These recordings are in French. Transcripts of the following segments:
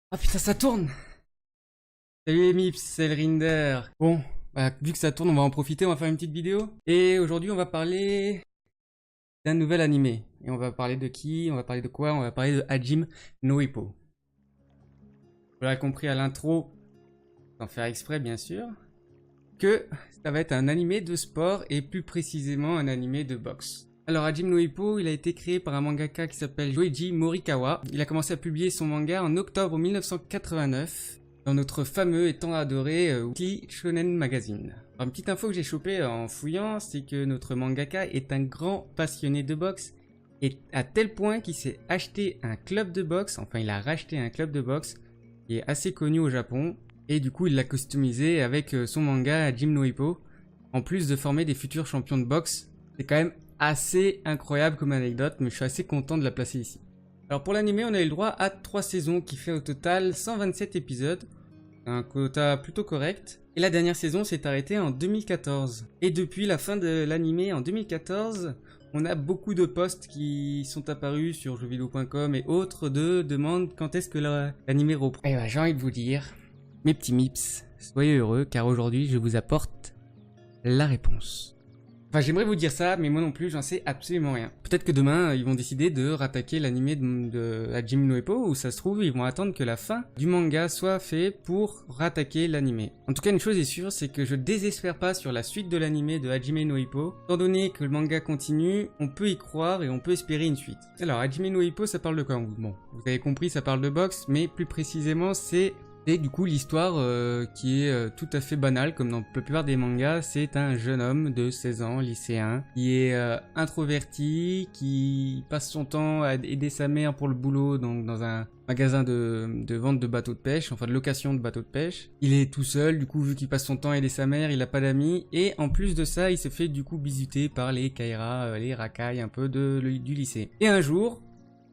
Ah putain, ça tourne! Salut les mips, c'est le Rinder. Bon, bah, vu que ça tourne, on va en profiter, on va faire une petite vidéo. Et aujourd'hui, on va parler d'un nouvel animé. Et on va parler de qui? On va parler de quoi? On va parler de Hajime no Ippo. Vous l'aurez compris à l'intro, sans faire exprès bien sûr, que ça va être un animé de sport et plus précisément un animé de boxe. Alors Hajime no Ippo, il a été créé par un mangaka qui s'appelle Joeji Morikawa. Il a commencé à publier son manga en octobre 1989 dans notre fameux et tant adoré Weekly Shonen Magazine. Alors, une petite info que j'ai chopée en fouillant, c'est que notre mangaka est un grand passionné de boxe et à tel point qu'il s'est acheté un club de boxe, enfin il a racheté un club de boxe qui est assez connu au Japon et du coup il l'a customisé avec son manga Hajime no Ippo en plus de former des futurs champions de boxe. C'est quand même assez incroyable comme anecdote, mais je suis assez content de la placer ici. Alors pour l'anime, on a eu le droit à 3 saisons qui fait au total 127 épisodes, un quota plutôt correct. Et la dernière saison s'est arrêtée en 2014. Et depuis la fin de l'anime en 2014, on a beaucoup de posts qui sont apparus sur jeuxvideo.com et autres de demandes quand est-ce que l'anime reprend. Et bah, j'ai envie de vous dire, mes petits mips, soyez heureux car aujourd'hui je vous apporte la réponse. Enfin, j'aimerais vous dire ça, mais moi non plus, j'en sais absolument rien. Peut-être que demain, ils vont décider de rattaquer l'anime de Hajime no Ippo, ou ça se trouve, ils vont attendre que la fin du manga soit fait pour rattaquer l'anime. En tout cas, une chose est sûre, c'est que je désespère pas sur la suite de l'anime de Hajime no Ippo. Étant donné que le manga continue, on peut y croire et on peut espérer une suite. Alors, Hajime no Ippo, ça parle de quoi? Bon, vous avez compris, ça parle de boxe, mais plus précisément, c'est du coup l'histoire qui est tout à fait banale comme dans la plupart des mangas. C'est un jeune homme de 16 ans, lycéen, qui est introverti, qui passe son temps à aider sa mère pour le boulot donc dans un magasin de vente de bateaux de pêche, enfin de location de bateaux de pêche. Il est tout seul, du coup vu qu'il passe son temps à aider sa mère, il a pas d'amis, et en plus de ça il se fait du coup bisuter par les Kaira, les racailles un peu du lycée. Et un jour,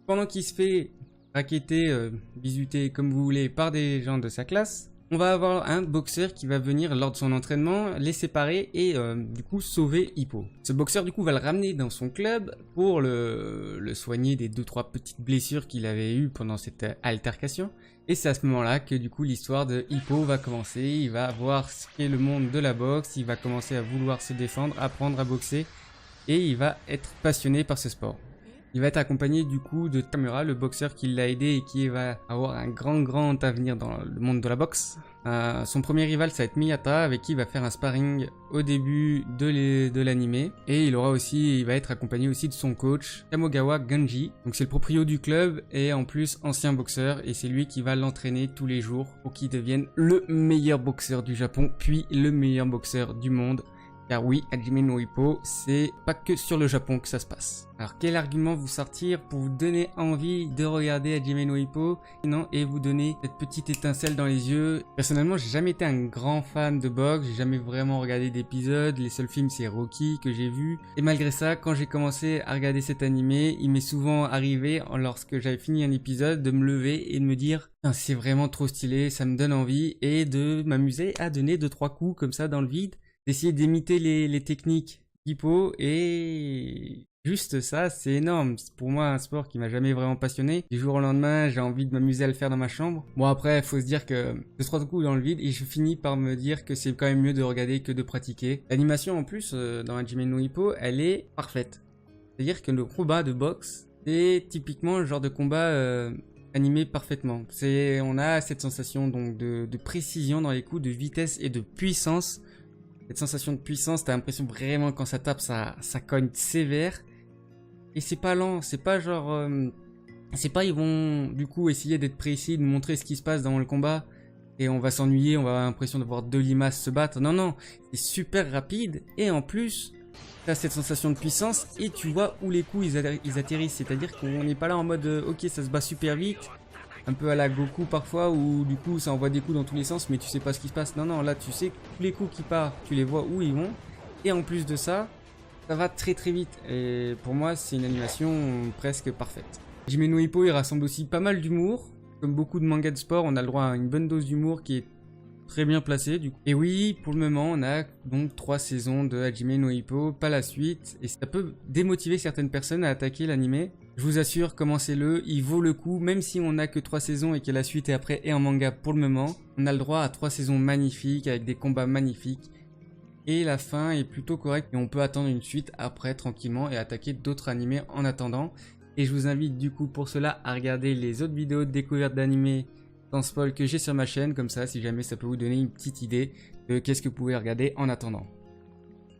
pendant qu'il se fait raquetté, bisuté comme vous voulez par des gens de sa classe, on va avoir un boxeur qui va venir lors de son entraînement les séparer et du coup sauver Ippo. Ce boxeur du coup va le ramener dans son club pour le soigner des 2-3 petites blessures qu'il avait eues pendant cette altercation. Et c'est à ce moment-là que du coup l'histoire de Ippo va commencer. Il va voir ce qu'est le monde de la boxe, il va commencer à vouloir se défendre, apprendre à boxer et il va être passionné par ce sport. Il va être accompagné du coup de Tamura, le boxeur qui l'a aidé et qui va avoir un grand avenir dans le monde de la boxe. Son premier rival, ça va être Miyata, avec qui il va faire un sparring au début de l'anime. Et il va être accompagné aussi de son coach, Kamogawa Ganji. Donc c'est le proprio du club et en plus ancien boxeur. Et c'est lui qui va l'entraîner tous les jours pour qu'il devienne le meilleur boxeur du Japon, puis le meilleur boxeur du monde. Car oui, Hajime no Ippo, c'est pas que sur le Japon que ça se passe. Alors quel argument vous sortir pour vous donner envie de regarder Hajime no Ippo et vous donner cette petite étincelle dans les yeux? Personnellement, j'ai jamais été un grand fan de boxe, j'ai jamais vraiment regardé d'épisodes, les seuls films c'est Rocky que j'ai vu. Et malgré ça, quand j'ai commencé à regarder cet animé, il m'est souvent arrivé, lorsque j'avais fini un épisode, de me lever et de me dire c'est vraiment trop stylé, ça me donne envie, et de m'amuser à donner 2-3 coups comme ça dans le vide, d'essayer d'imiter les techniques d'Hippo, et juste ça, c'est énorme. C'est pour moi un sport qui m'a jamais vraiment passionné. Du jour au lendemain, j'ai envie de m'amuser à le faire dans ma chambre. Bon après, faut se dire que je trois coups dans le vide et je finis par me dire que c'est quand même mieux de regarder que de pratiquer. L'animation en plus dans Hajime no Ippo, elle est parfaite. C'est-à-dire que le combat de boxe, c'est typiquement le genre de combat animé parfaitement. On a cette sensation donc de précision dans les coups, de vitesse et de puissance. Cette sensation de puissance, t'as l'impression vraiment quand ça tape, ça cogne sévère. Et c'est pas lent, c'est pas genre... c'est pas ils vont du coup essayer d'être précis, de montrer ce qui se passe dans le combat. Et on va s'ennuyer, on va avoir l'impression de voir deux limaces se battre. Non, non, c'est super rapide. Et en plus, t'as cette sensation de puissance et tu vois où les coups ils atterrissent. C'est-à-dire qu'on n'est pas là en mode ok ça se bat super vite. Un peu à la Goku parfois, où du coup ça envoie des coups dans tous les sens mais tu sais pas ce qui se passe. Non, non, là tu sais tous les coups qui partent, tu les vois où ils vont. Et en plus de ça, ça va très vite. Et pour moi c'est une animation presque parfaite. Hajime no Ippo il rassemble aussi pas mal d'humour. Comme beaucoup de mangas de sport, on a le droit à une bonne dose d'humour qui est très bien placée du coup. Et oui, pour le moment on a donc 3 saisons de Hajime no Ippo, pas la suite. Et ça peut démotiver certaines personnes à attaquer l'anime. Je vous assure, commencez-le, il vaut le coup, même si on n'a que 3 saisons et que la suite est après et en manga pour le moment. On a le droit à 3 saisons magnifiques, avec des combats magnifiques. Et la fin est plutôt correcte et on peut attendre une suite après tranquillement et attaquer d'autres animés en attendant. Et je vous invite du coup pour cela à regarder les autres vidéos de découverte d'animés sans spoil que j'ai sur ma chaîne, comme ça si jamais ça peut vous donner une petite idée de qu'est-ce que vous pouvez regarder en attendant.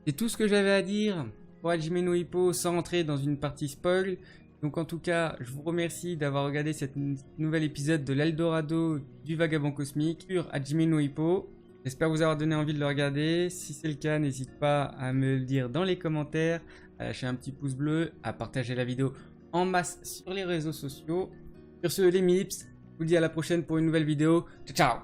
C'est tout ce que j'avais à dire pour Hajime no Ippo sans rentrer dans une partie spoil. Donc en tout cas, je vous remercie d'avoir regardé cet nouvel épisode de l'Eldorado du Vagabond Cosmique sur Hajime no Ippo. J'espère vous avoir donné envie de le regarder. Si c'est le cas, n'hésite pas à me le dire dans les commentaires, à lâcher un petit pouce bleu, à partager la vidéo en masse sur les réseaux sociaux. Sur ce, les mips, je vous dis à la prochaine pour une nouvelle vidéo. Ciao, ciao!